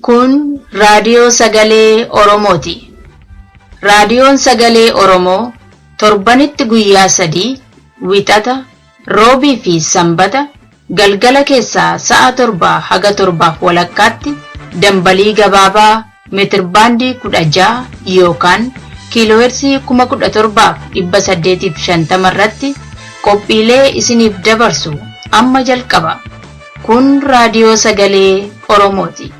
Kun raadiyoo sagalee Oromooti. Raadiyoon sagalee Oromoo torbanitti guyyaa 3 wixata roobii fi sanbata galgala keessaa sa'a 7 haga 7:30 dambalii gabaabaa meetirbaandii 16 yookaan kiiloohertzii 17,850 irratti qophiilee isiniif dabarsu amma jalqaba. Kun raadiyoo sagalee Oromooti.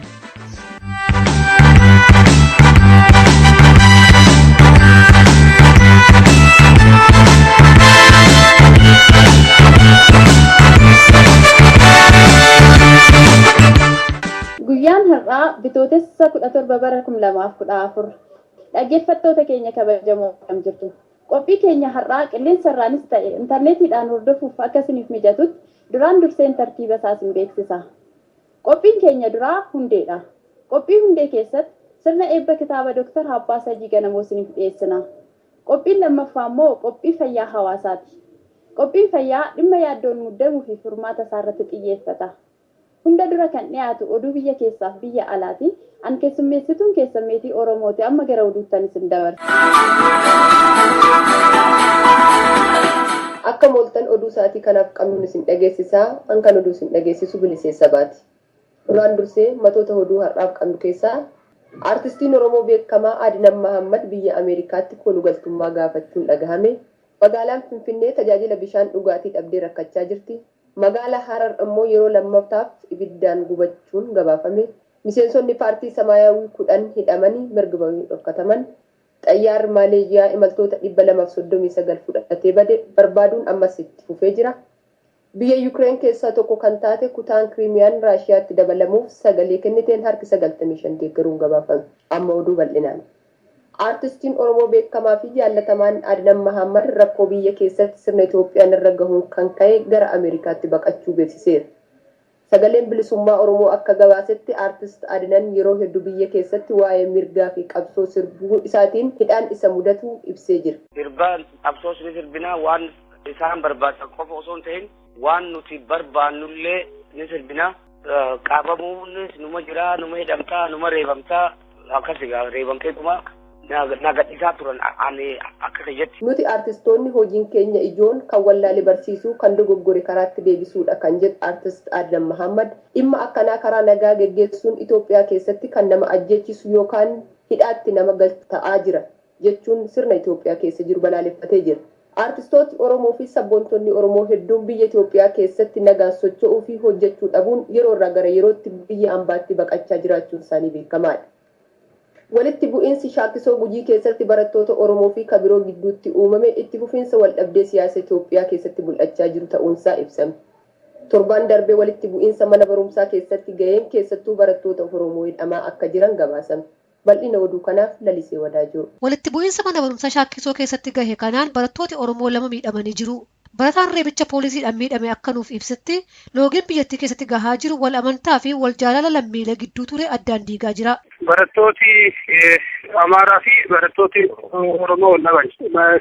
Guyyaan har'aa bitootessa 17 bara 2014 dhaggeeffattoota keenya kabajamoo akkam jirtu. Qophii keenya har'aa qilleensarraanis ta'e intarneetiidhaan hordofuuf akka isiniif mijatutti duraan durseen tartiiba isaa isin beeksisa. Qophiin keenya duraa hundeedha. Qophii hundee keessatti sirna eebba kitaaba Dr. Habbaa Sajii Ganamoo isiniif dhiyeessina. Qophiin lammaffaa immoo qophii fayyaa hawaasaati. Qophiin fayyaa dhimma yaaddoon muddamuu fi furmaata isaa irratti xiyyeeffata. Hunda dura kan dhiyaatu oduu biyya keessaaf biyya alaati. An keessummeessituun keessammeetii Oromooti amma gara oduuttan isin dabarsa. Akka mooltan oduu isaatii kanaaf qabnuun isin dhageessisaa, an kan oduu isin dhageessisu Biliseessa Baati. Duraan dursee matoota oduu har'aaf qabnu keessaa Artistiin Oromoo beekamaa Adinam Mahammad biyya Ameerikaatti kolugaltummaa gaafachuun dhagahame. Magaalaan Finfinnee tajaajila bishaan dhugaatii dhabdee rakkachaa jirti. Magaalaa Harar immoo yeroo lammaffaaf ibiddaan gubachuun gabaafame. Miseensonni paartii Samaayawii 10 hidhamanii mirga bahuu dhorkataman. Xayyaarri Maaleeziyaa imaltoota 239 fudhatee bade barbaaduun ammas itti fufee jira. Biyya Yuukireen keessaa tokko kan taate kutaan Kiriimiyaan Raashiyaatti dabalamuuf sagalee kenniteen harki 95 deeggaruun gabaafame. Amma oduu bal'inaan. Artistiin Oromoo beekamaa fi jaallatamaan Adinam Mahammad rakkoo biyya keessatti sirna Itoophiyaan irra gahuun kan ka'e gara Ameerikaatti baqachuu beeksiseera. Sagaleen bilisummaa Oromoo akka gabaasetti artist Adinan yeroo hedduu biyya keessatti waa'ee mirgaa fi qabsoo sirbuu isaatiin hidhaan isa mudatu ibsee jira. Sirbaan qabsoo sirbinaa waan isaan barbaadan qofa osoo hin ta'in waan nuti barbaannullee ni sirbinaa. Qabamuunis numa jira, numa hidhamtaa, numa reebamtaa akkasigaa reebamteetuma nagadhiisaa turan ani akka jetti. Nuti artistoonni hojiin keenya ijoon kan wallaalee barsiisuu kan dogoggore karaatti deebisuudha kan jedhu artist Adinam Mahammad dhimma akkanaa karaa nagaa geggeessuun Itoophiyaa keessatti kan nama ajjeechisu yookaan hidhaatti nama galchu ta'aa jira jechuun sirna Itoophiyaa keessa jiru balaaleffatee jira. Artistooti Oromoo fi sabboontonni Oromoo hedduun biyya Itoophiyaa keessatti nagaan socho'uu fi hojjechuu dhabuun yeroo irraa gara yerootti biyya ambaatti baqachaa jiraachuun isaanii beekamaadha. Walitti bu'iinsi shaakkisoo Gujii keessatti barattoota Oromoo fi kabiroo gidduutti uumame itti fufiinsa waldhabdee siyaasa Itoophiyaa keessatti mul'achaa jiru ta'uunsaa ibsame. Torbaan darbee walitti bu'iinsa mana barumsaa keessatti ga'een keessattuu barattoota Oromoo hidhamaa akka jiran gabaasame. Bal'ina oduu kanaaf Lalisee Wadaajoo. Walitti bu'iinsa mana barumsaa shaakkisoo keessatti gahe kanaan barattooti Oromoo 2 miidhamanii jiru. Barataan reebicha poolisiidhaan miidhame akka nuuf ibsetti loogiin biyyattii keessatti gahaa jiru wal amantaa fi wal jaalala lammiilee gidduu ture addaan diigaa jira. Barattooti Amaaraa fi barattooti Oromoo wal dhaban.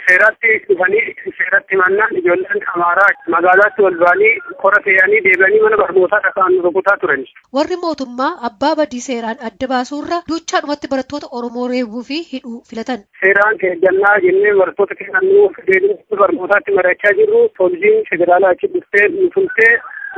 Seeratti dhufanii seeratti mannaan ijoolleen Amaaraa magaalaatti wal ba'anii kora fe'anii deebi'anii mana barnootaa dhaqaan rukutaa turan. Warri mootummaa abbaa badii seeraan adda baasuurra duuchaadhumatti barattoota Oromoo reebuu fi hidhuu filatan. Seeraan keeggannaa jennee barattoota kennuu deebi'anii barnootaatti mari'achaa jirru. Poolisiin federaalaa achi dhuftee nufultee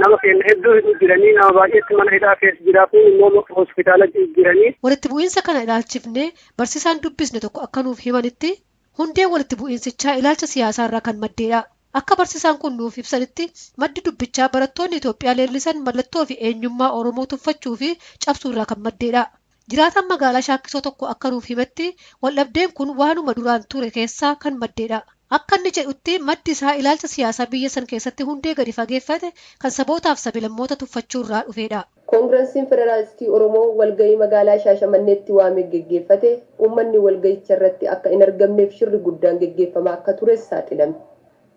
nama keenya hedduu jiranii nama baay'eetti mana hidhaa keessa jiraatu immoo hospitaala jiranii. Walitti bu'iinsa kana ilaalchifnee barsiisaan dubbisne tokko akka nuuf himanitti hundee walitti bu'iinsichaa ilaalcha siyaasaa irraa kan maddeedha. Akka barsiisaan kun nuuf ibsanitti maddi dubbichaa barattoonni Itoophiyaa leellisan mallattoo fi eenyummaa Oromoo tuffachuu fi cabsuu irraa kan maddeedha. Jiraataan magaalaa shaakkisoo tokko akka nuuf himatti waldhabdeen kun waanuma duraan ture keessaa kan maddeedha. Akka inni jedhutti maddi isaa ilaalcha siyaasaa biyya san keessatti hundee gadi fageeffate kan sabootaaf sabilammoota tuffachuu irraa dhufeedha. Koongiresiin Federaalistii Oromoo walgahii magaalaa Shaashamanneetti waamee geggeeffate uummanni walgahicha irratti akka hin argamneef shirri guddaan geggeeffamaa akka tures saaxilame.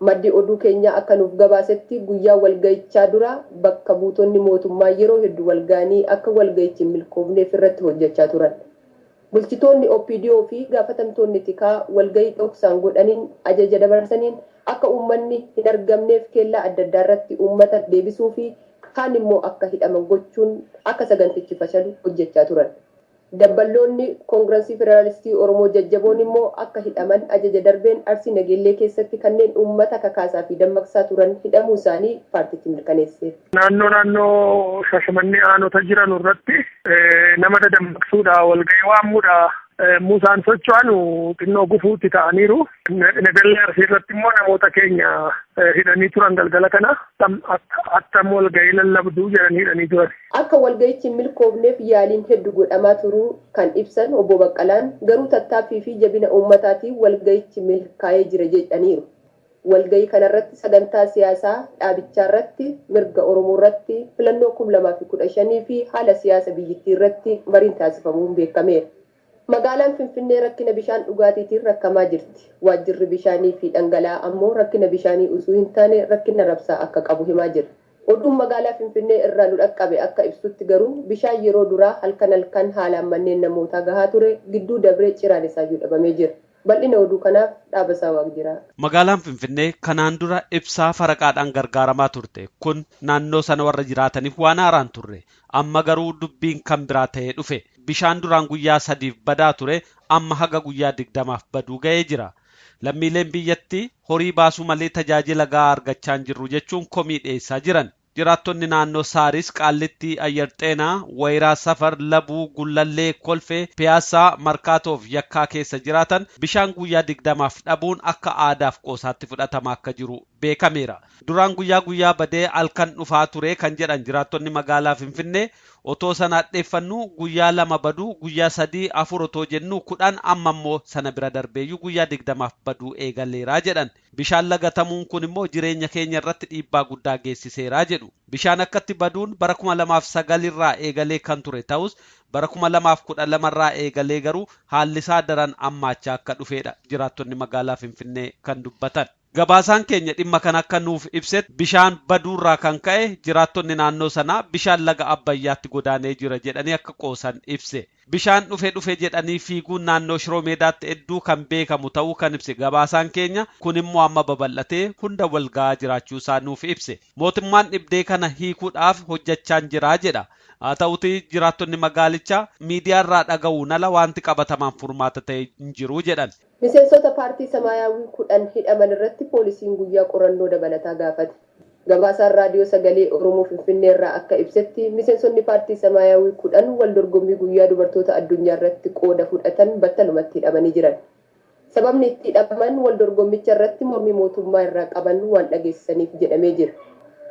Maddi oduu keenya akka nuuf gabaasetti guyyaa walgahichaa dura bakka buutonni mootummaa yeroo hedduu walgahanii akka walgahichi hin milkoofneef irratti hojjechaa turan. Bulchitoonni OPDO fi gaafatamtoonni tikaa walgahii dhoksaan godhaniin ajaja dabarsaniin akka uummanni hin argamneef keellaa adda addaa irratti uummata deebisuu fi kaan immoo akka hidhaman gochuun akka sagantichi fashalu hojjechaa turan. Dabballoonni Koongirensii Federaalistii Oromoo jajjaboon immoo akka hidhaman ajaja darbeen Arsii Nageellee keessatti kanneen uummata kakaasaa fi dammaqsaa turan hidhamuu isaanii paartiitti mirkaneesse. Naannoo Shashamannee aanota jiran irratti nama dammaqsuudha walgahii waammuudha. Musaan socho'an xinnoo gufuutti ta'aniiru. Nageellee Arsii irratti immoo namoota keenya hidhanii turan galgala kana attam walgahii lallabduu jedhanii hidhanii turan. Akka walgahichi milkoofneef yaaliin hedduu godhamaa turuu kan ibsan obbo Baqqalaan garuu tattaaffii fi jabina uummataatiin walgahichi milkaa'ee jira jedhaniiru. Walgahii kanarratti sagantaa siyaasaa dhaabichaa irratti mirga Oromoo irratti filannoo 2015 fi haala siyaasa biyyattii irratti mariin taasifamuun beekameera. Magaalaan Finfinnee rakkina bishaan dhugaatiitiin rakkamaa jirti. Waajjirri bishaanii fi dhangala'aa ammoo rakkina bishaanii usuu hin taane rakkina rabsaa akka qabu himaa jira. Oduun magaalaa Finfinnee irraa nu dhaqqabe akka ibsutti garuu bishaan yeroo duraa halkan haalaan manneen namootaa gahaa ture gidduu dabree ciraan isaa dhabamee jira. Bal'ina oduu kanaaf Dhaabasaa Waaqjiraa. Magaalaan Finfinnee kanaan dura ibsaa faraqaadhaan gargaaramaa turte. Kun naannoo sana warra jiraataniif waan haaraan turre. Amma garuu dubbiin kan biraa ta'ee dhufe. Bishaan duraan guyyaa 3 badaa ture amma haga guyyaa 20 baduu ga'ee jira. Lammiileen biyyattii horii baasuu malee tajaajila gahaa argachaa hin jirru jechuun komii dhiyeessaa jiran. Jiraattonni naannoo Saaris, Qaallittii, Ayyarxeenaa, Wayiraa, Safar, Labuu, Gullallee, Kolfee, Piyaasaa, Markaatoo fi Yakkaa keessa jiraatan bishaan guyyaa 20 dhabuun akka aadaaf qoosaatti fudhatamaa akka jiru beekameera. Duraan guyyaa badee halkan dhufaa ture kan jedhan jiraattonni magaalaa Finfinnee otoo sana addeeffannu guyyaa 2 baduu guyyaa 3 4 otoo jennu 10 amma immoo sana bira darbeeyyuu guyyaa 20 baduu eegaleeraa jedhan. Bishaan lagatamuun kun immoo jireenya keenya irratti dhiibbaa guddaa geessiseeraa jedhu. Bishaan akkatti baduun bara 2009 irraa eegalee kan ture ta'us bara 2012 irraa eegalee garuu haalli isaa daran ammaachaa akka dhufeedha jiraattonni magaalaa Finfinnee kan dubbatan. Gabaasaan keenya dhimma kan akka nuuf ibsetti bishaan baduurraa kan ka'e jiraattonni naannoo sanaa bishaan laga Abbayyaatti godaanee jira jedhanii akka qoosan ibse. Bishaan dhufe jedhanii fiiguun naannoo Shiroo Meedaatti hedduu kan beekamu ta'uu kan ibse gabaasaan keenya kun immoo amma babal'atee hunda wal gahaa jiraachuu isaa nuuf ibse. Mootummaan dhibdee kana hiikuudhaaf hojjechaa jira jedha. Haa ta'uti jiraattonni magaalichaa miidiyaa irraa dhaga'uun ala wanti qabatamaan furmaata ta'e hin jiru jedhan. Miseensota paartii Samaayyaawwii 10 hidhaman irratti poolisiin guyyaa qorannoo dabalataa gaafate. Gabaasaan raadiyoo sagalee Oromoo Finfinnee irraa akka ibsetti miseensonni paartii Samaayyaawwii 10 wal dorgommii guyyaa dubartoota addunyaa irratti qooda fudhatan battalumatti hidhamanii jiran. Sababni itti hidhaman wal dorgommicha irratti mormii mootummaa irraa qaban waan dhageessisaniif jedhamee jira.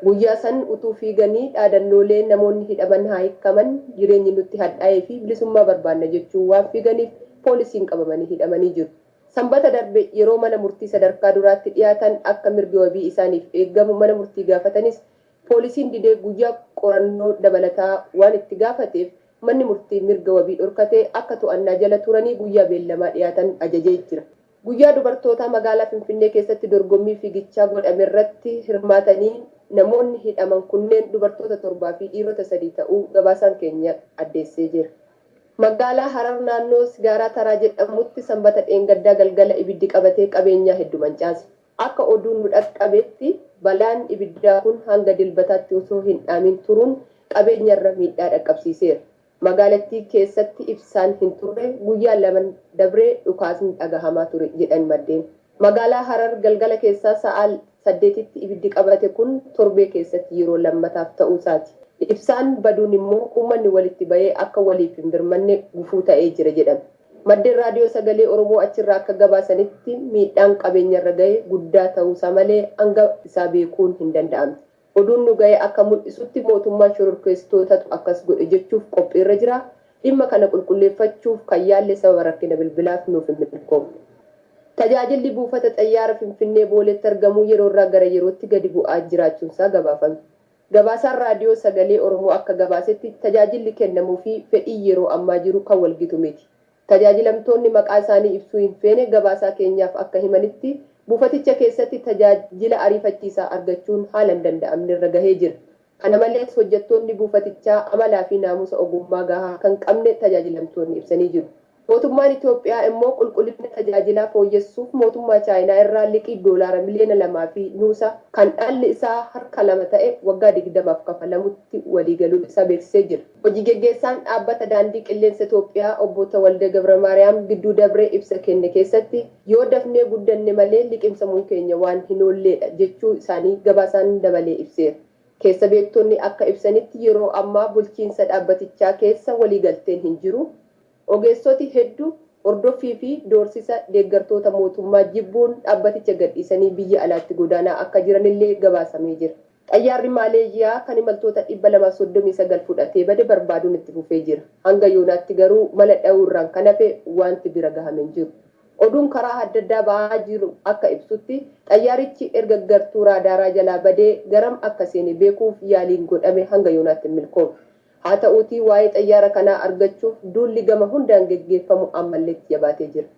Guyyaa san utuu fiiganii dhaadannoolee namoonni hidhaman haa hiikaman jireenyi nutti hadhaa'ee fi bilisummaa barbaanna jechuun waan fiiganiif poolisiin qabamanii hidhamanii jiru. Sanbata darbe yeroo mana murtii sadarkaa duraatti dhiyaatan akka mirgi wabii isaaniif eeggamu mana murtii gaafatanis poolisiin didee guyyaa qorannoo dabalataa waan itti gaafateef manni murtii mirga wabii dhorkatee akka to'annaa jala turanii guyyaa beellamaa dhiyaatan ajajee jira. Guyyaa dubartootaa magaalaa Finfinnee keessatti dorgommii fiigichaa godhame irratti hirmaatanii namoonni hidhaman kunneen dubartoota 7 fi dhiirota 3 ta'uu gabaasaan keenya addeessee jira. Magaalaa Harar naannoo Sigaaraa Taraa jedhamutti sanbata dheengaddaa galgala ibiddi qabatee qabeenyaa hedduu mancaase. Akka oduun nu dhaqqabetti balaan ibiddaa kun hanga dilbataatti osoo hin dhaamin turuun qabeenyarra miidhaa dhaqqabsiiseera. Magaalattii keessatti ibsaan hin turre guyyaa 2 dabree dhukaasni dhagahamaa ture jedhan maddeen. Magaalaa Harar galgala keessaa sa'a 8tti ibiddi qabate kun torbee keessatti yeroo lammataaf ta'uu isaati. Ibsaan baduun immoo uummanni walitti bahee akka waliif hin birmanne gufuu ta'ee jira jedhama. Maddeen raadiyoo sagalee Oromoo achirraa akka gabaasanitti miidhaan qabeenyarra gahe guddaa ta'uusaa malee hanga isaa beekuun hin danda'amne. Oduun nu gahe akka mul'isutti mootummaan shororkeessitootatu akkas godhe jechuuf qophiirra jira. Dhimma kana qulqulleeffachuuf kan yaalle sababa rakkina bilbilaaf nuuf hin milkoofne. Tajaajilli buufata xayyaara Finfinnee Booleetti argamuu yeroo irraa gara yerootti gadi bu'aa jiraachuunsaa gabaafame. Gabaasaan raadiyoo sagalee Oromoo akka gabaasetti tajaajilli kennamuu fi fedhii yeroo ammaa jiru kan walgitu miti. Tajaajilamtoonni maqaa isaanii ibsuu hin feene gabaasaa keenyaaf akka himanitti buufaticha keessatti tajaajila ariifachiisaa argachuun haala hin danda'amne irra gahee jira. Kana malees hojjettoonni buufatichaa amalaa fi naamusa ogummaa gahaa kan qabne tajaajilamtoonni ibsanii jiru. Mootummaan Itoophiyaa immoo qulqullina tajaajilaa fooyyessuuf mootummaa Chaayinaa irraa liqii doolaara miliyoona 2 fi nuusa kan dhalli isaa harka 2 ta'e waggaa 20f kafalamutti waliigaluun isaa beeksisee jira. Hojii geggeessaan dhaabbata daandii qilleensa Itoophiyaa obbo Tawalde Gabramaariyaam gidduu dabree ibsa kenne keessatti yoo dafnee guddanne malee liqimsamuun keenya waan hin oolleedha jechuu isaanii gabaasaan dabalee ibseera. Keessa beektonni akka ibsanitti yeroo ammaa bulchiinsa dhaabbatichaa keessa waliigalteen hin jiru. Ogeessoti hedduu hordoffii fi doorsisa deeggartoota mootummaa jibbuun dhaabbaticha gadhiisanii biyya alaatti godaanaa akka jiranillee gabaasamee jira. Xayyaarri Maaleeziyaa kan imaltoota 239 fudhatee bade barbaaduun itti fufee jira. Hanga yoonaatti garuu mala dha'uurraan kan hafe wanti bira gahame hin jiru. Oduun karaa adda addaa ba'aa jiru akka ibsutti xayyaarichi erga gartuu raadaaraa jalaa badee garam akka seene beekuuf yaaliin godhame hanga yoonaatti milkoofne. Haa ta'uutii waa'ee xayyaara kanaa argachuuf duulli gama hundaan geggeeffamu ammalleetti jabaatee jira.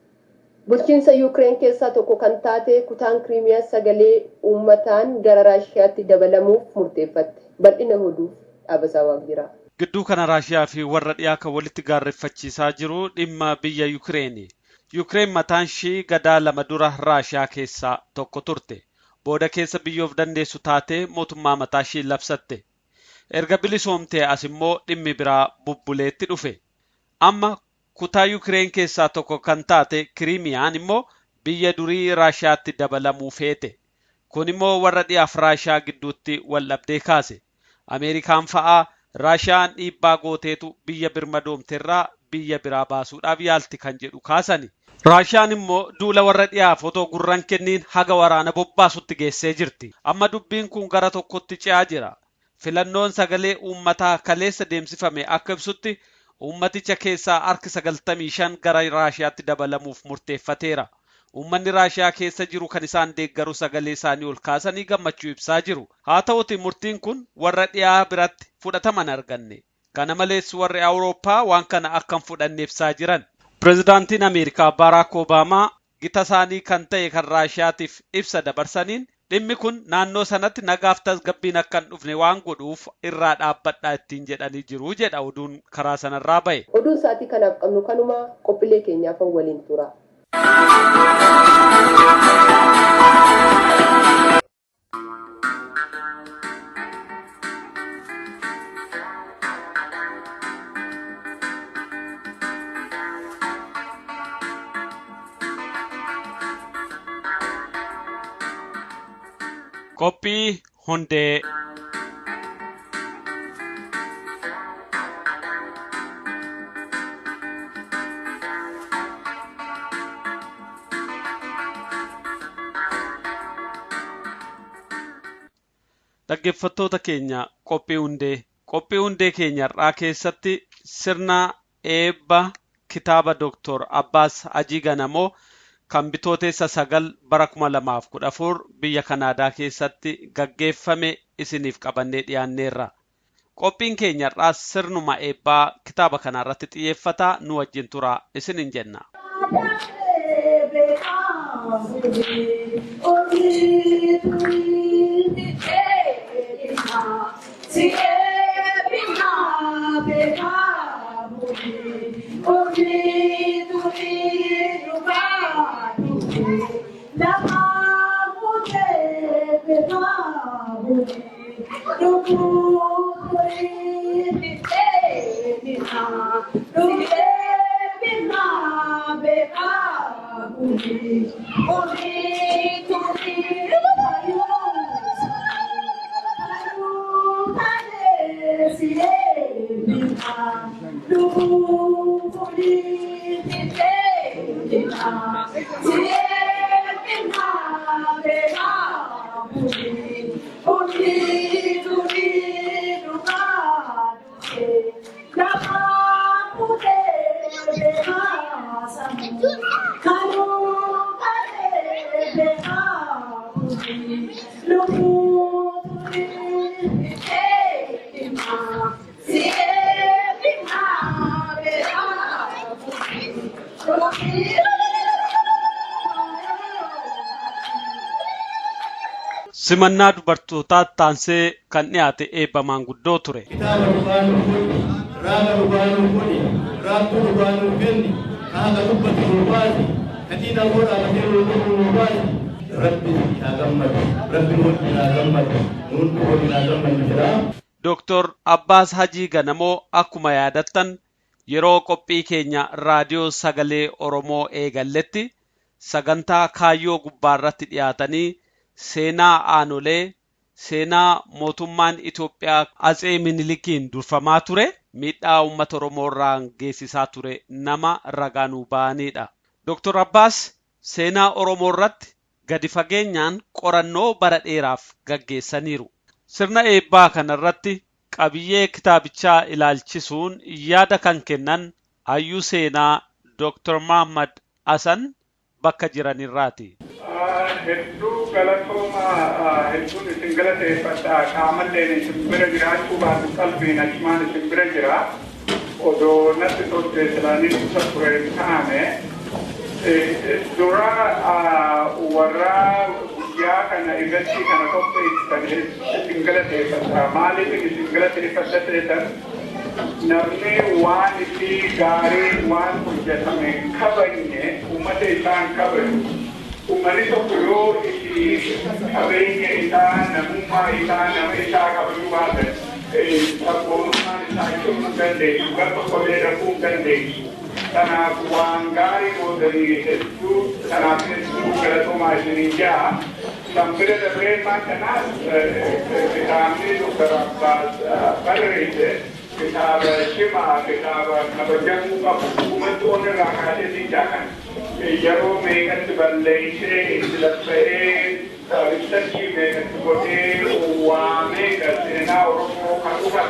Bulchiinsa Yuukireen keessaa tokko kan taate kutaan Kiriimiyaa sagalee uummataan gara Raashiyaatti dabalamuuf murteeffatte. Bal'ina oduuf dhaabasaa waan jira. Gidduu kana Raashiyaa fi warra dhiyaa kan walitti gaarreeffachiisaa jiru dhimma biyya Yuukireeni. Yuukireen mataan ishii gadaa 2 dura Raashiyaa keessaa tokko turte. Booda keessa biyyoof dandeessu taatee mootummaa mataa ishii labsatte. Erga bilisoomtee as immoo dhimmi biraa bubbuleetti dhufe. Amma kutaa Yuukireen keessaa tokko kan taate Kiriimiyaan immoo biyya durii Raashiyaatti dabalamuu feete. Kun immoo warra dhiyaaf Raashiyaa gidduutti waldhabdee kaase. Ameerikaan fa'aa Raashiyaan dhiibbaa gooteetu biyya birmadoomteerraa biyya biraa baasuudhaaf yaalti kan jedhu kaasani. Raashiyaan immoo duula warra dhiyaaf otoo gurran kenniin haga waraana bobbaasutti geessee jirti. Amma dubbiin kun gara tokkotti ce'aa jira. Filannoon sagalee uummataa kaleessa deemsifame akka ibsutti uummaticha keessaa harki 95 gara Raashiyaatti dabalamuuf murteeffateera. Uummanni Raashiyaa keessa jiru kan isaan deeggaru sagalee isaanii ol kaasanii gammachuu ibsaa jiru. Haa ta'uti murtiin kun warra dhiyaa biratti fudhataman arganne. Kana malees warri Awurooppaa waan kana akkan fudhanne ibsaa jiran. Pireezidaantiin Ameerikaa Baraak Obaamaa gita isaanii kan ta'e kan Raashiyaatiif ibsa dabarsaniin dhimmi kun naannoo sanatti nagaaf tasgabbiin akka hin dhufne waan godhuuf irraa dhaabbadhaa ittiin jedhanii jiru jedha oduun karaa sanarraa ba'e. Oduun sa'aatii kanaaf qabnu kanuma qophiilee keenyaaf waliin tura. Qophii hundee. Dhaggeeffattoota keenya qophii hundee keenya irraa keessatti sirna eebba kitaaba Dr. Abbaas Hajii Ganamoo kan bitooteessa 9 bara 2014 biyya Kanaadaa keessatti gaggeeffame isiniif qabannee dhiyaanneerra. Qophiin keenya irraa sirnuma eebbaa kitaaba kana irratti xiyyeeffata nu wajjin tura isinin jenna. Simannaa dubartootaa taansee kan dhiyaate eebba maanguddoo ture. هذا كبة الوفاتي كدينا قولا كثير الوفاتي ربي أغمد ربي نولي أغمد نولي أغمد الكلام Dr. Abbaas Hajii Ganamoo akkuma yaadattan yeroo qophii keenya raadiyoo sagalee Oromoo eegalletti sagantaa kaayyoo gubbaarratti dhiyaatanii seenaa aanolee seenaa mootummaan Itoophiyaa Atsee Minilikiin durfamaa ture miidhaa uummata Oromoo irraan geessisaa ture nama ragaanuu ba'anidha. Dr. Abbaas seenaa Oromoo irratti gadi fageenyaan qorannoo bara dheeraaf gaggeessaniiru. Sirna eebbaa kanarratti qabiyyee kitaabichaa ilaalchisuun yaada kan kennan hayyuu seenaa Dr. Muhammad Hasan bakka jiranirraati. Hedduu galatoomaa hedduun isin galateeffadhaa qaamalleen isin bira jiraachuu baatu qalbiin achumaan isin bira jira. Odoo natti tolcheessanii isa ture taane dura warra guyyaa kana irratti kana qopheessan isin galateeffadhaa. Maaliif isin galateeffadhaa namni waan itti gaarii waan hojjetame kabajne uummata isaan kabaju. Uummanni tokko yoo itti qabeenya isaa namummaa isaa nama isaa kabajuu baatan sabboonummaan isaa ibsuu dandeessu gara tokkollee darbuu dandeessu. Kanaaf waan gaarii gootanii hedduu kanaaf hedduu galatoomaa isinii jaa. Kan bira dabree kanaas kitaabni Dr. Abbaas barreesse kitaaba cimaa kitaaba kabajamuu qabu uummati onirraa kaasee siidaa kana. Yeroo meeqatti balleessee itti laffa'ee ibsachii meeqatti godhee waamee seenaa Oromoo kan dhufa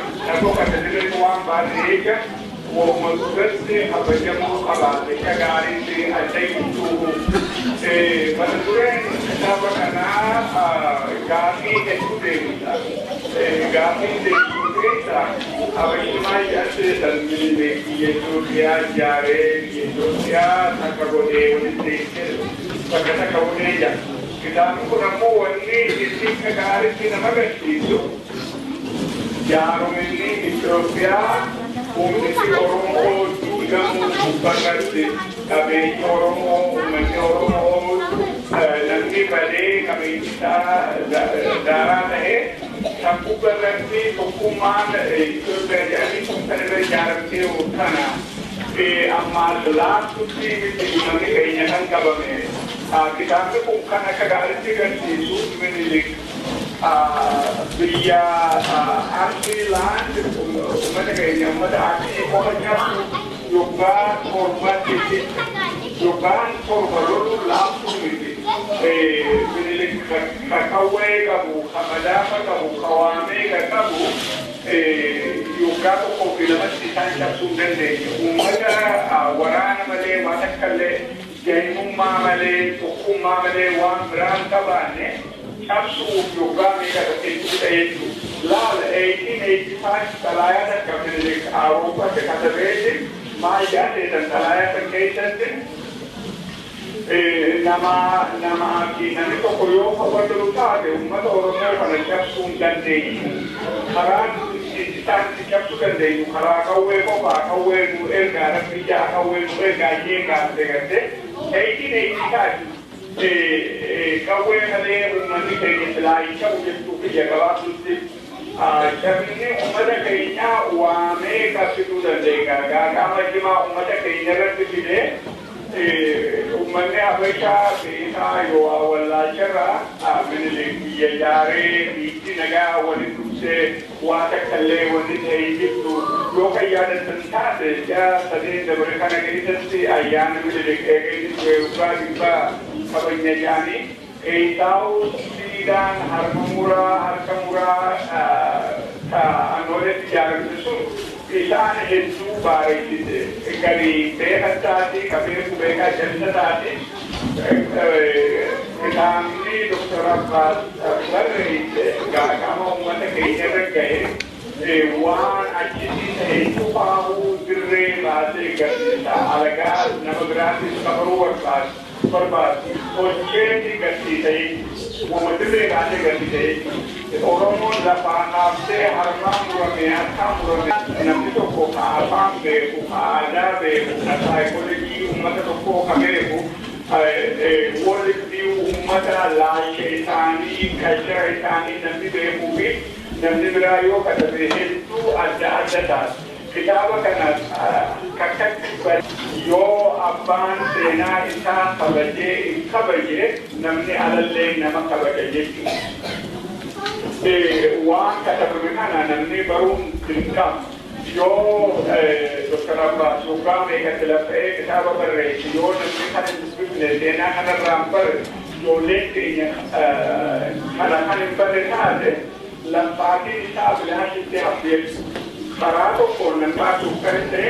tajaajilatti waan baasee eega uummatatti kabajamuu qabaate akka gaariitti ajja'iibtuu mata dureen kitaaba kanaa gaaffii hedduu deemisa. Gaaffii deemsuu keessa abashimaa jedhamte salmii biyya Itoophiyaa ijaaree biyya Itoophiyaa takka godhee walitti bakka takka godhee jira. Kitaabni kun ammoo wanni itti gaariitti nama agarsiisu jaarominni Itoophiyaa uummanni Oromoo diigamuu gubbarratti qabeenyi Oromoo uummanni Oromoo namni badee qabeenyi isaa daaraa ta'ee kan gubbarratti tokkummaan Itoophiyaa jedhanii kun kan irra ijaaramtee kana ammaas laattutti uummanni keenya kan qabame. Kitaabni kun kan akka gaariitti agarsiisu Minilik biyya Arsii Laand uummata keenya uummata Arsii qofa nyaatu yookaan torba loluu laaftuu miti. Minilik kakawwee qabu, kamadaafa qabu, kawaamee qabu yookaan tokko fi lamatti isaan cabsuu hin dandeenye. Uummata waraana malee waan akkallee jaahilummaa malee tokkummaa malee waan biraan qabaanne cabsuuf yookaan meeqatti ta'eetu laala 1885 xalaayaa takka Minilik Awuroopaatti katabeetti maal jedhan xalaayaa takka keessatti namni tokko yoo kabajatu taate uummata Oromoo kana cabsuu hin dandeenyu. Karaan isaan itti cabsuu dandeenyu karaa qawwee qofaa qawwee nu ergaa rabbi jaa qawwee nu ergaa jeeqaa deeggartee 1885 qawwee malee uummanni keenya silaayicha hojjechuu biyya gabaabdutti cabni uummata keenya waamee qabsiisuu dandeenya. Gaagama jimaa uummata keenya irratti fidee uummanni Habashaa beekaa yoo wallaalcharraa Minilik biyya ijaaree biitti nagaa waliin dursee waa takkaallee waliin ta'ee jirtu yoo kan yaadatan taate sadeen dabre kana keessatti ayyaana Minilik eegalee ture uffaa dhibbaa kabajna jaanii keessaa'u siidaan harka muraa anooletti ijaaramte sun isaan hedduu bareechite garii beekattaati qabeeku beekaa jalsataati kitaabni Dr. Abbaas barreesse gaagama uummata keenya irra ga'e waan achitti ta'e cufaahuu dirree baasee garsiisa alagaa nama biraattis qabaruu barbaadu hojjeetti garsiisa uuma dirree baasee garsiisa Oromoon lafaan haaftee harmaan murame harkaan murame namni tokko ka afaan beeku ka aadaa beeku ka saayikoolojii uummata tokkoo kabeeku walitti uummata laashee isaanii kalchara isaanii namni beekuu fi namni biraa yoo katabe hedduu adda adda taatu. Kitaaba kana kakkatti yoo abbaan seenaa isaa kabajee namni alallee nama kabaja jechuudha. Waan katabame kana namni baruun dirqama. Yoo Dr. Abbas Suuqaa meeqatti lafa'ee kitaaba barreessu yoo namni kana dubbifne seenaa kanarraan bare ijoolleen keenya kana kan hin barre taate laffaatiin isaa bilaashitti hafeessu. Karaa tokkoon nan baasuuf kan ta'e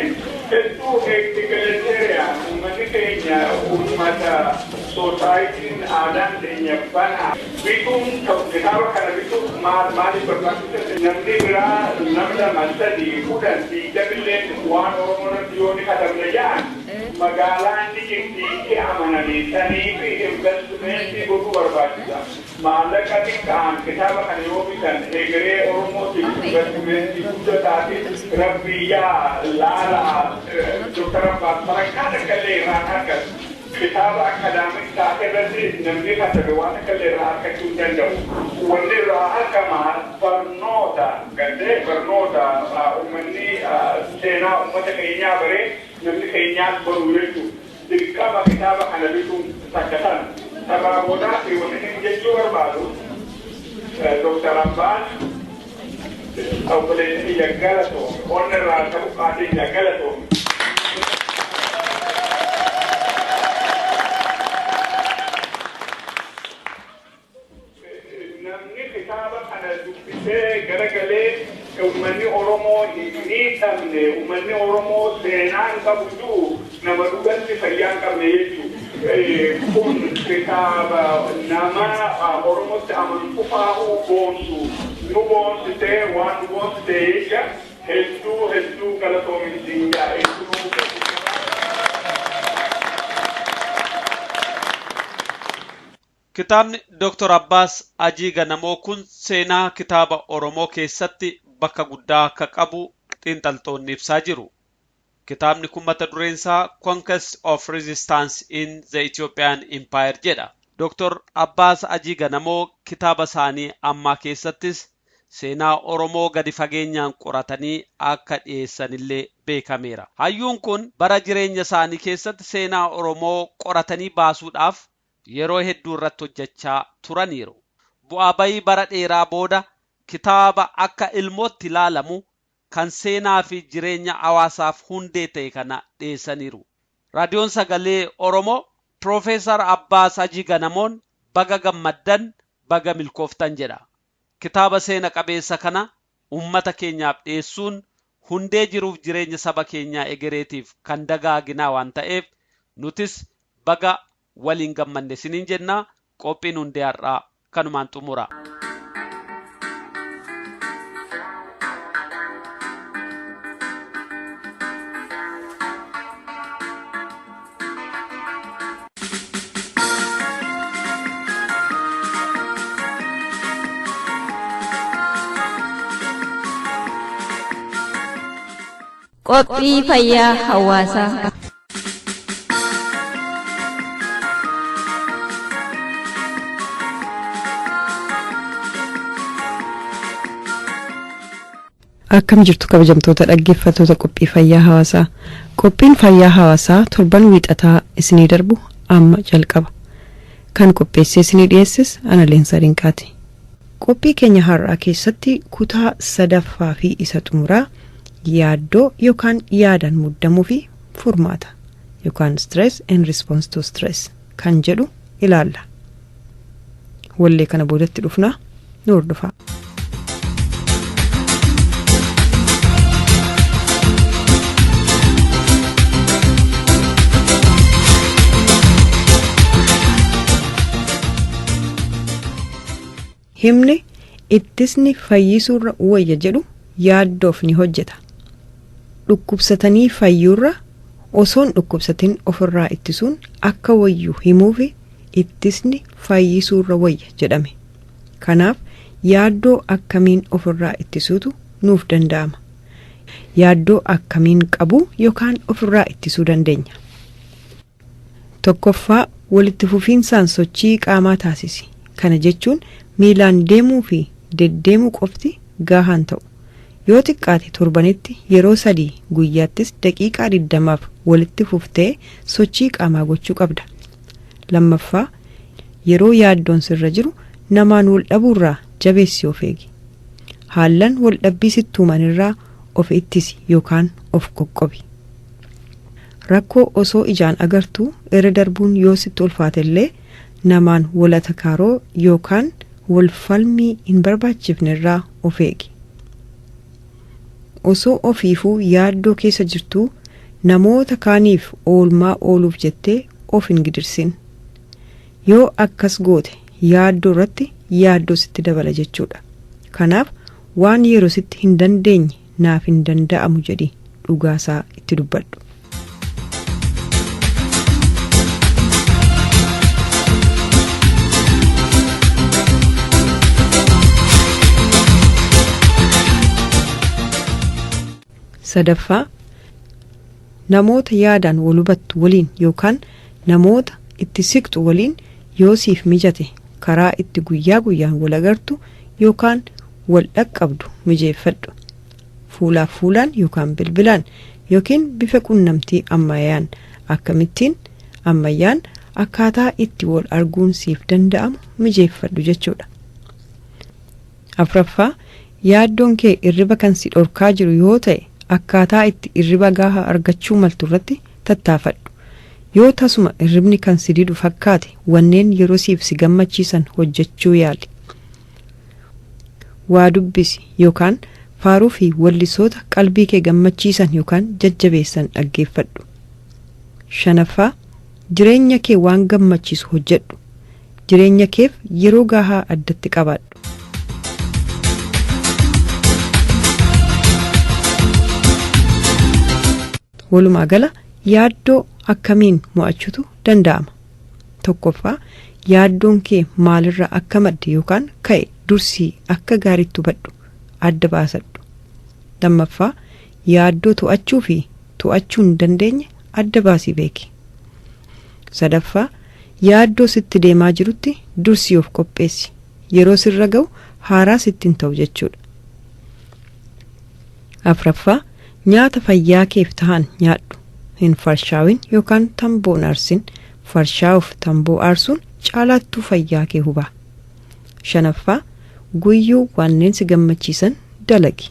hedduu eegaleteeriyaa uummanni keenya uummata soosaayitiin aadaan keenya banaa bituun kitaaba kana bituuf maaliif barbaachisa namni biraa nama lama sadii kudhan diigdamillee waan oromoon yoo ni katabne jedhan magaalaan ni jirti amananii sanii fi investimentii godhuu barbaachisa. Maallaqa xiqqaan kitaaba kana yoo bitan egeree oromootiif investimentii guddataati rabbiyyaa laala Dr. Abbas Barakkaa takkallee irraan argatu. Kitaaba akadaamik taate irratti namni katabe waan takkallee irraa argachuu hin danda'u. Wanni irraa argama barnoota gandee barnoota uummanni seenaa uummata keenyaa baree namni keenyaas baruu jechuudha. Dirqama kitaaba kana bituun takka sana. Sabaabodaa fi wanni jechuu barbaadu Dr. Abbas obboleessi galatoomi onna irraa ta'u qaatee galatoomi. Namni kitaaba kana dubbisee garagalee uummanni Oromoo hin miidhamne uummanni Oromoo seenaan qabu nama dhugatti fayyaa hin qabne jechuudha. Kun kitaaba nama Oromootti amantu faa'uu boonsu nu boonsitee waan nu boonsitee jecha hedduu galatoominsiin yaa'e. Kitaabni Dr. Abbas Ajii Ganamoo kun seenaa kitaaba Oromoo keessatti bakka guddaa akka qabu xiinxaltoonni ibsaa jiru. Kitaabni kun mata dureen isaa Conquest of Resistance in the Ethiopian Empire jedha. Dr. Abbas Ajii Ganamoo kitaaba isaanii ammaa keessattis seenaa Oromoo gadi fageenyaan qoratanii akka dhiyeessanillee beekameera. Hayyuun kun bara jireenya isaanii keessatti seenaa Oromoo qoratanii baasuudhaaf yeroo hedduu irratti hojjechaa turaniiru. Bu'aa bayii bara dheeraa booda kitaaba akka ilmootti ilaalamu kan seenaa fi jireenya hawaasaaf hundee ta'e kana dhiyeessaniiru. Raadiyoon Sagalee Oromoo Profeesar Abbas Ajii Ganamoon baga gammaddan baga milkooftan jedha. Kitaaba seena qabeessa kana ummata keenyaaf dhiyeessuun hundee jiruuf jireenya saba keenyaa egereetiif kan dagaaginaa waan ta'eef nutis baga waliin gammanne siniin jenna. Qophiin hundee har'aa kanumaan xumura. Qophii fayyaa hawaasaa. Akkam jirtu kabajamtoota dhaggeeffattoota qophii fayyaa hawaasaa. Qophiin fayyaa hawaasaa torban wiixataa isinii darbu amma jalqaba. Kan qopheessee isinii dhiyeesses ana Leensaa Dinqaati. Qophii keenya har'aa keessatti kutaa sadaffaa fi isa xumuraa yaaddoo yookaan yaadaan muddamuu fi furmaata yookaan stress and response to stress kan jedhu ilaalla. Wallee kana boodatti dhufnaa nu hordofaa. Himni ittisni fayyisuurra wayya jedhu yaaddoof ni hojjeta. Dhukkubsatanii fayyuurra osoon dhukkubsatin ofirraa ittisuun akka wayyuu himuufi ittisni fayyisuurra wayya jedhame. Kanaaf yaaddoo akkamiin ofirraa ittisuutu nuuf danda'ama. Yaaddoo akkamiin qabu yookaan ofirraa ittisuu dandeenya. Tokkoffaa walitti fufiinsaan sochii qaamaa taasisi. Kana jechuun miilaan deemuu fi deddeemuu qofti gahaan ta'u. Yoo xiqqaate torbanitti yeroo 3 guyyaattis daqiiqaa 20f walitti fuftee sochii qaamaa gochuu qabda. Lammaffaa yeroo yaaddoon sirra jiru namaan wal dhabuurraa jabeessi of eegi. Haallan wal dhabbii sittuumanirraa of ittisi yookaan of qoqqobi. Rakkoo osoo ijaan agartuu irra darbuun yoo sitti ulfaatellee namaan wal atakaaroo yookaan wal falmii hin barbaachifnerraa of eegi. Osoo ofiifuu yaaddoo keessa jirtuu namoota kaaniif oolmaa ooluuf jettee of hin gidirsin. Yoo akkas goote yaaddoo irratti yaaddoo sitti dabala jechuudha. Kanaaf waan yeroo sitti hin dandeenye naaf hin danda'amu jedhi dhugaasaa itti dubbadhu. Sadaffaa namoota yaadaan wal hubattu waliin yookaan namoota itti siqxu waliin yoo siif mijate karaa itti guyyaa guyyaan wal agartu yookaan wal dhaqqabdu mijeeffadhu. Fuulaaf fuulaan yookaan bilbilaan yookiin bifa qunnamtii ammayyaan akkamittiin ammayyaan akkaataa itti wal arguun siif danda'amu mijeeffadhu jechuudha. Afraffaa yaaddoon kee irriba kan si dhorkaa jiru yoo ta'e akkaataa itti irriba gahaa argachuu maltu irratti tattaafadhu. Yoo tasuma irribni kan si didu fakkaate wanneen yeroo siif si gammachiisan hojjechuu yaali. Waa dubbisi yookaan faaruu fi wallisoota qalbii kee gammachiisan yookaan jajjabeessan dhaggeeffadhu. Shanaffaa jireenya kee waan gammachiisu hojjedhu. Jireenya keef yeroo gahaa addatti qabaadhu. Walumaa gala yaaddoo akkamiin mo'achuutu danda'ama. Tokkoffaa yaaddoon kee maalirraa akka madde yookaan ka'e dursii akka gaariitti hubadhu adda baasadhu. Lammaffaa yaaddoo to'achuu fi to'achuu hin dandeenye adda baasii beeki. Sadaffaa yaaddoo sitti deemaa jirutti dursii of qopheessi. Yeroo sirra ga'u haaraa sittiin ta'u jechuudha. Afraffaa nyaata fayyaa keef tahan nyaadhu. Hin farshaawin yookaan tamboo aarsin. Farshaa'uuf tamboo aarsuun caalaattuu fayyaa kee hubaa. Shanaffaa guyyuu wanneen si gammachiisan dalagi.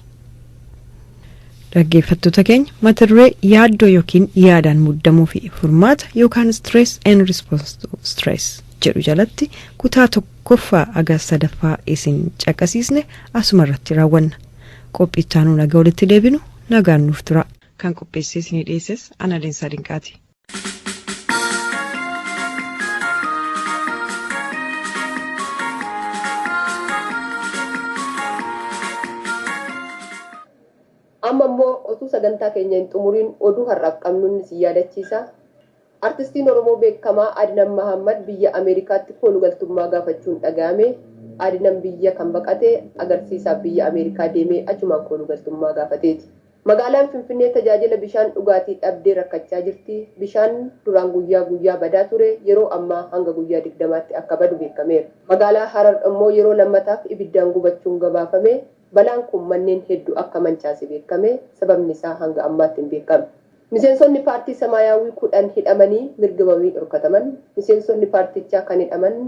Dhaggeeffattoota keenya mata duree yaaddoo yookiin yaadaan muddamuu fi furmaata yookaan stress and response to stress jedhu jalatti kutaa tokkoffaa aga sadaffaa isin caqasiisne asuma irratti raawwanna. Qophii itti aanu nagaa walitti deebinu nagaan nuuf tura. Kan qopheessee isinii dhiyeesses ana Leensaa Dinqaati. Amma immoo otuu sagantaa keenya hin xumuriin oduu har'aaf qabnu si yaadachiisa. Artistiin Oromoo beekamaa Adinam Mahammad biyya Ameerikaatti koolugaltummaa gaafachuun dhaga'ame. Adinam biyya kan baqate agarsiisaaf biyya Ameerikaa deemee achumaan koolugaltummaa gaafateeti. Magaalaan Finfinnee tajaajila bishaan dhugaatii dhabdee rakkachaa jirti. Bishaan duraan guyyaa badaa ture yeroo ammaa hanga guyyaa 20tti akka badu beekameera. Magaalaa Harar immoo yeroo lammataaf ibiddaan gubachuun gabaafame. Balaan kun manneen hedduu akka mancaase beekame. Sababni isaa hanga ammaatti hin beekamne. Miseensonni paartii Samaayyaawii 10 hidhamanii mirga wabii dhorkataman. Miseensonni paartichaa kan hidhaman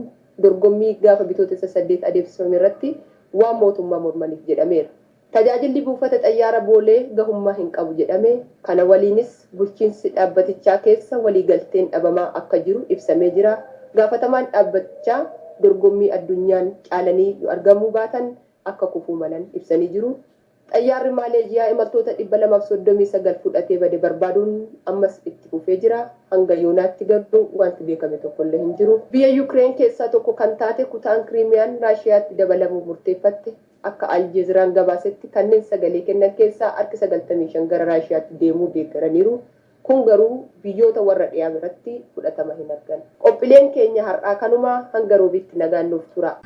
dorgommii gaafa bitootessa 8 adeemsifame irratti waan mootummaa mormaniif jedhameera. Tajaajilli buufata xayyaara Boolee gahummaa hin qabu jedhame. Kana waliinis bulchiinsi dhaabbatichaa keessa waliigalteen dhabamaa akka jiru ibsamee jira. Gaafatamaan dhaabbatichaa dorgommii addunyaan caalanii argamuu baatan akka kufuu malan ibsanii jiru. Xayyaarri Maaleeziyaa imaltoota 239 fudhatee bade barbaaduun ammas itti fufee jira. Hanga yoonaatti garuu wanti beekame tokkollee hin jiru. Biyya Yuukireen keessaa tokko kan taate kutaan Kiriimiyaan Raashiyaatti dabalamuu murteeffatte. Akka Aljeeziraan gabaasetti kanneen sagalee kennan keessaa harki 95 gara Raashiyaatti deemuu deeggaraniiru. Kun garuu biyyoota warra dhiyaa biratti fudhatama hin argan. Qophiileen keenya har'aa kanuma hanga roobitti nagaan nuuf tura.